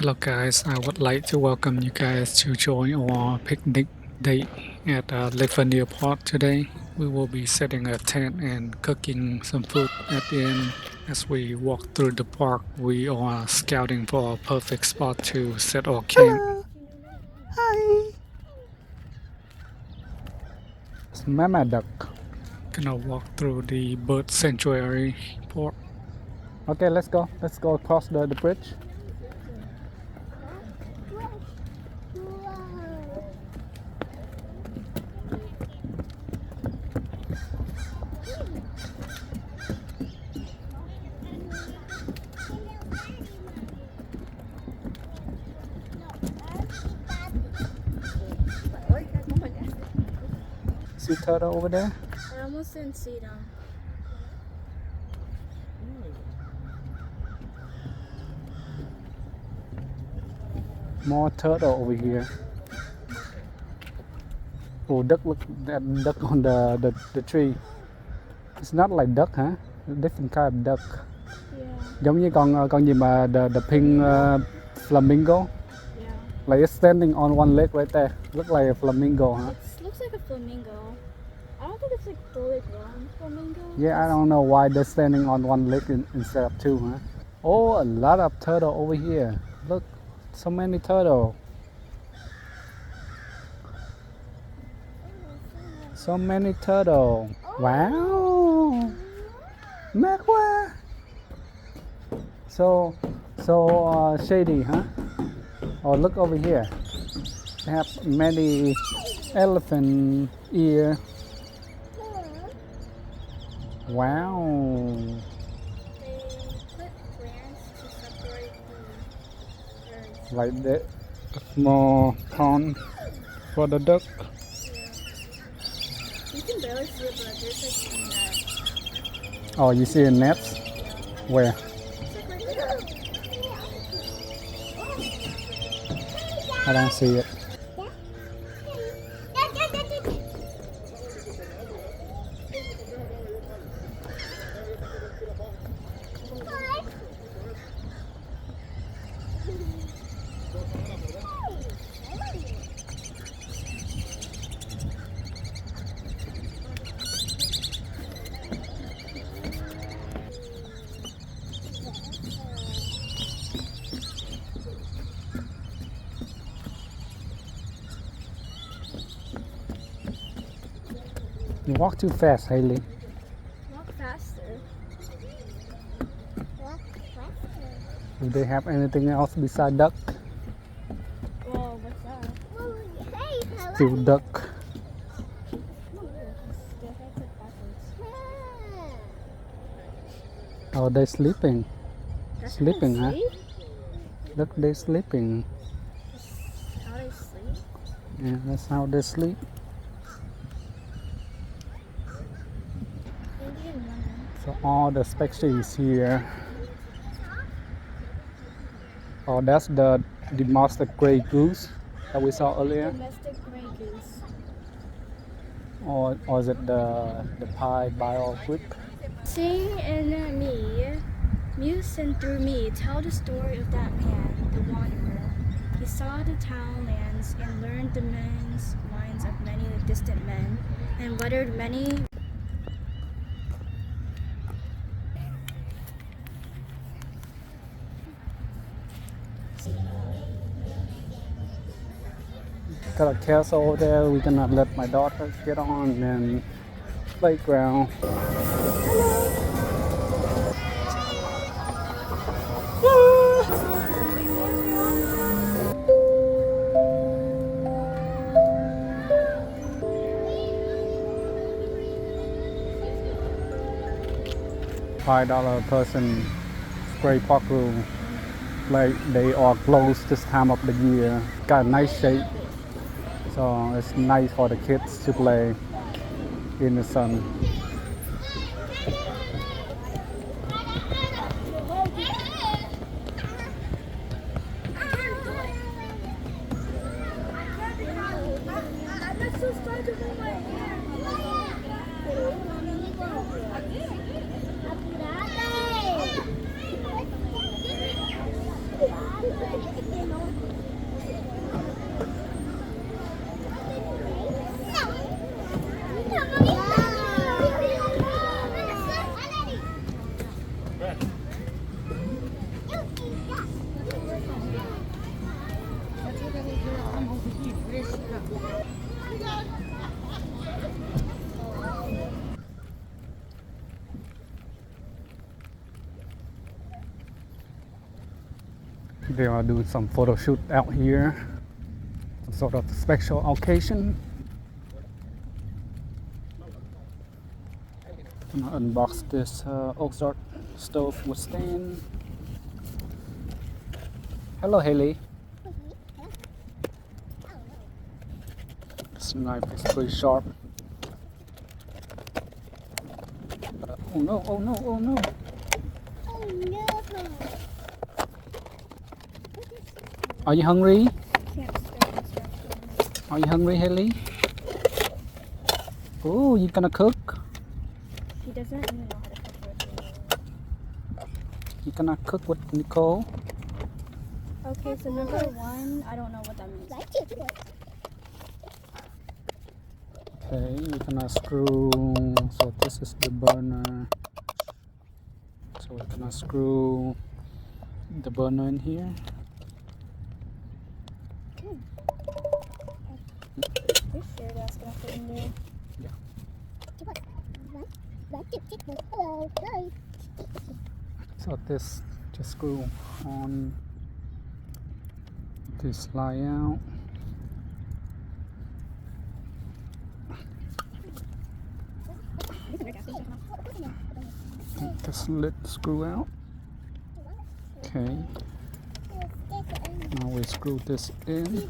Hello guys, I would like to welcome you guys to join our picnic date at Lafreniere Park today. We will be setting a tent and cooking some food at the end. As we walk through the park, we are scouting for a perfect spot to set our camp. Hello. Hi. It's Mama Duck. Gonna walk through the bird sanctuary park. Okay, let's go. Let's go across the bridge. See turtle over there? I almost didn't see them. More turtle over here. Oh, duck! Look, that duck on the tree. It's not like duck, huh? Different kind of duck. Yeah. Giống như con gì mà the pink flamingo. Yeah. Like it's standing on one leg right there. Look like a flamingo, huh? It looks like a flamingo. I don't think it's like fully grown flamingo. Yeah, I don't know why they're standing on one leg instead of two, huh? Oh, a lot of turtle over here. Look, so many turtle. So many turtle. Wow. Macwa. So shady, huh? Oh, look over here. They have many elephant ear. Wow. They put plants to separate the birds. Like that. Small pond for the duck. You can barely see it, but there's like a net. Oh, you see a net? Where? It's like right there. I don't see it. You walk too fast, Haley. Walk faster. Walk faster. Do they have anything else beside duck? Whoa, what's that? Hey, hello. Still duck. Oh, they're sleeping. That's Sleeping, huh? sleep? Look, they're sleeping. How they sleep? Yeah, that's how they sleep. Indian women. So all the species here. Oh, that's the domestic gray goose that we saw earlier. Domestic gray goose. Or is it the pie bio whip? Sing in me, muse and through me, tell the story of that man, the wanderer. He saw the town lands and learned the minds of many distant men, and weathered many. Got a castle over there. We're gonna let my daughter get on and playground. $5 a person spray park room. Like they are closed this time of the year. Got a nice shape. So it's nice for the kids to play in the sun. They are doing some photo shoot out here, some sort of special occasion. I'm gonna unbox this oak stove with stand. Hello, Haley. This knife is pretty sharp. Oh no, oh no, oh no. Oh no! Are you hungry? Can't start instructions. Are you hungry, Haley? Oh, you gonna cook? He doesn't even know how to cook with me. You gonna cook with Nicole? Okay, so number one, I don't know what that means. Okay, we're gonna screw. So this is the burner. So we're gonna screw the burner in here. You sure that's gonna fit in there? So this just screw on this slide out. Take this lid screw out. Okay. Now we screw this in.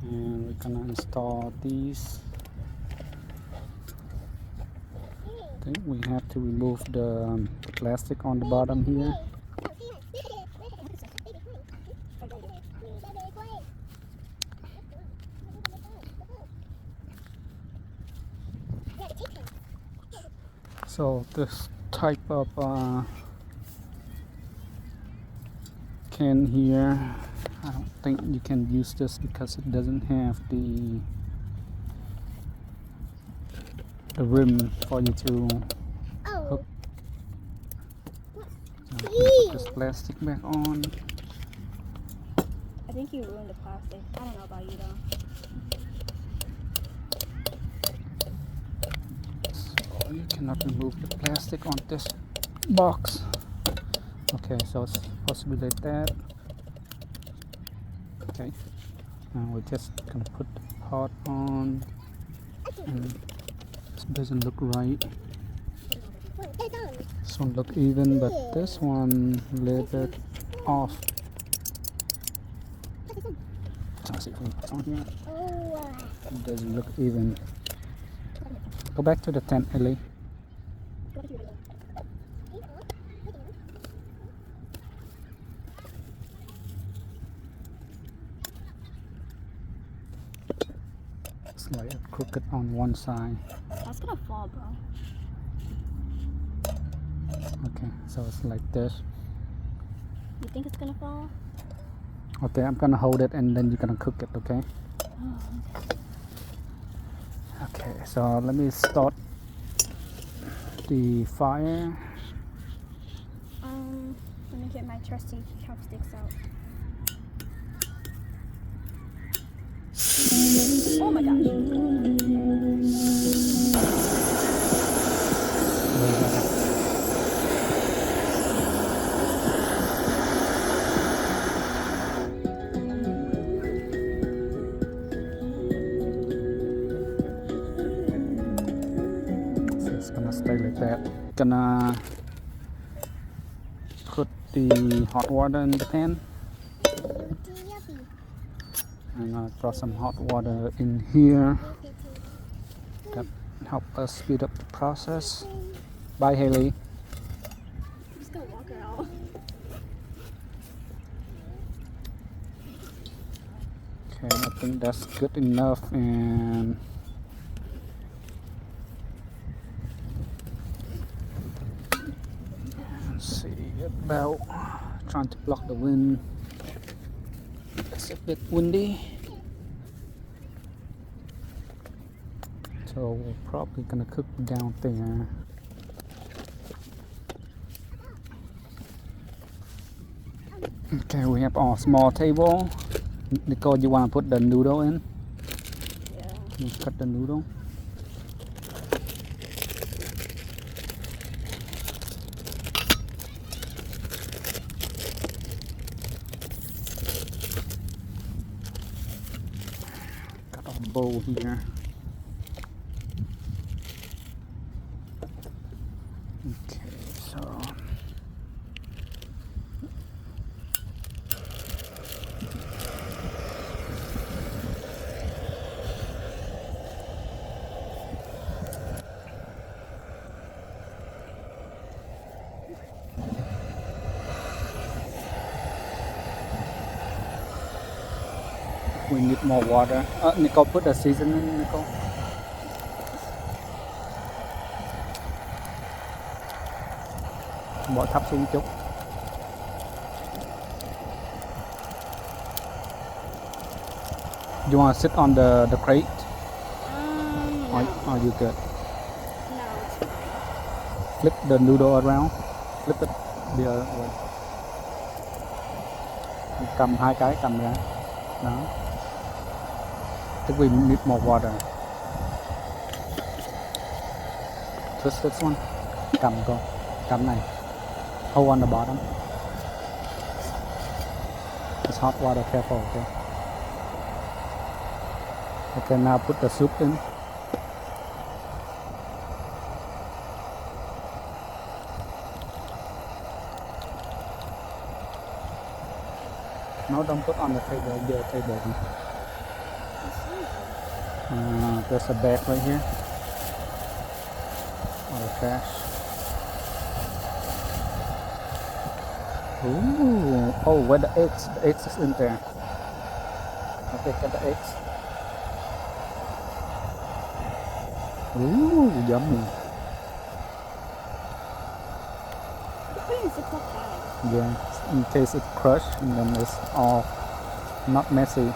And we're gonna install these. I think we have to remove the plastic on the bottom here. So this type of can here, I don't think you can use this because it doesn't have the rim for you to hook. So put this plastic back on. I think you ruined the plastic. I don't know about you though. So you cannot remove the plastic on this box. Okay, so it's supposed to be like that. Okay, now we're just gonna put the pot on. And this doesn't look right. This one look even, but this one a little bit off. Let's see if we put on here. It doesn't look even. Go back to the tent, Ellie. It's like crooked on one side. That's gonna fall, bro. Okay, so it's like this. You think it's gonna fall? Okay, I'm gonna hold it and then you're gonna cook it, okay? Okay, so let me start the fire. Let me get my trusty chopsticks out. Oh my gosh. So it's gonna stay like that. Gonna put the hot water in the pan. And I brought some hot water in here. That help us speed up the process. Bye, Haley. I'm just gonna walk her out. Okay, I think that's good enough. And let's see about trying to block the wind. It's a bit windy, so we're probably gonna cook down there. Okay, we have our small table. Nicole, you want to put the noodle in? Yeah. You cut the noodle. bowl here. Okay, so we need more water. Nicole, put the seasoning, Nicole. Bỏ thắp xuống chút. You want to sit on the crate? No. Or you good? No, it's fine. Flip the noodle around. Flip it the other way. Cầm hai cái cầm ra. Đó. I think we need more water. Twist this one. Cầm con. Cầm này. Hold on the bottom. It's hot water, careful, okay? Okay, now put the soup in. No, don't put on the table, the table. There's a bag right here. Or the trash. Ooh, oh, where the eggs? The eggs is in there. Okay, get the eggs. Ooh, yummy. Put it in a Ziploc bag. Yeah, in case it crushed and then it's all not messy.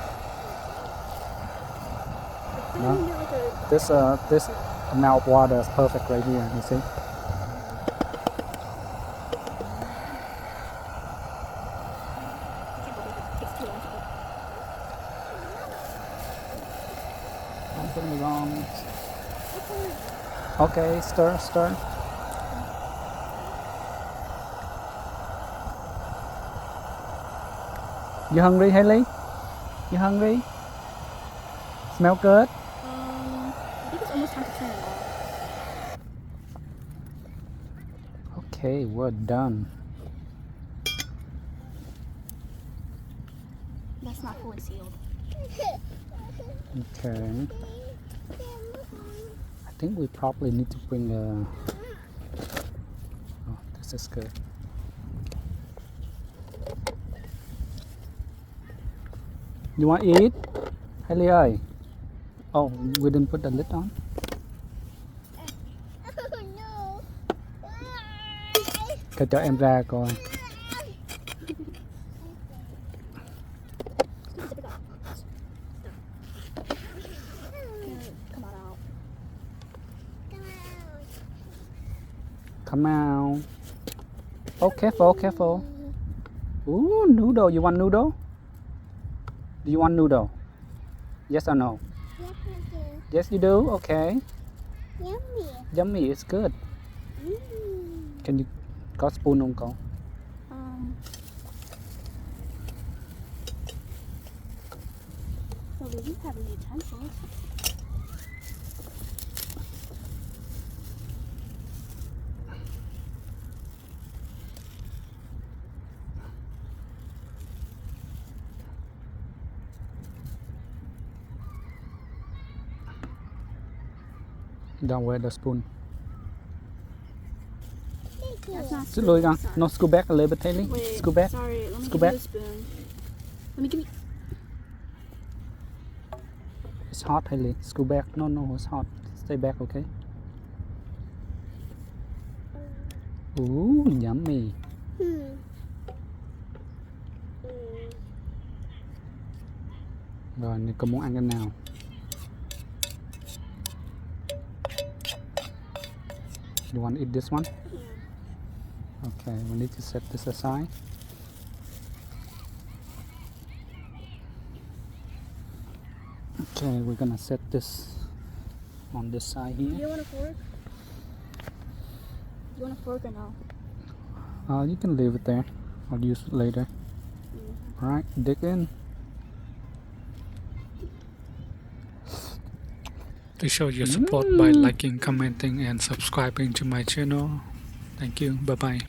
Put it No? in there like a... This amount of water is perfect right here, you see? Something wrong. Okay, stir. You hungry, Haley? You hungry? Smell good? I think it's almost time to turn it off. Okay, we're done. That's not fully sealed. Okay. I think we probably need to bring a... Oh, this is good. You want to eat? Haley ơi. Oh, we didn't put the lid on? Kể cho em ra coi. Come on out. Come out. Oh, careful. Ooh, noodle. You want noodle? Do you want noodle? Yes or no? Yes, I do. Yes, you do? Okay. Yummy. Yummy, it's good. Can you... Có spoon không con? So we do have any utensils. Don't wear the spoon. That's not Sit lùi con. Sorry. No, scoot back a little bit, Haley. Wait, Scoot back. sorry. Let me Scoot give back. you a spoon. Let me give you... It's hot, Haley. Scoot back. No, it's hot. Stay back, okay? Ooh, yummy. Rồi, Nico muốn ăn cái nào? You want to eat this one? Okay, we need to set this aside. Okay, we're gonna set this on this side Do here. you want a fork? Do you want a fork or no? You can leave it there. I'll use it later. Alright, dig in. Please show your support by liking, commenting, and subscribing to my channel. Thank you. Bye bye.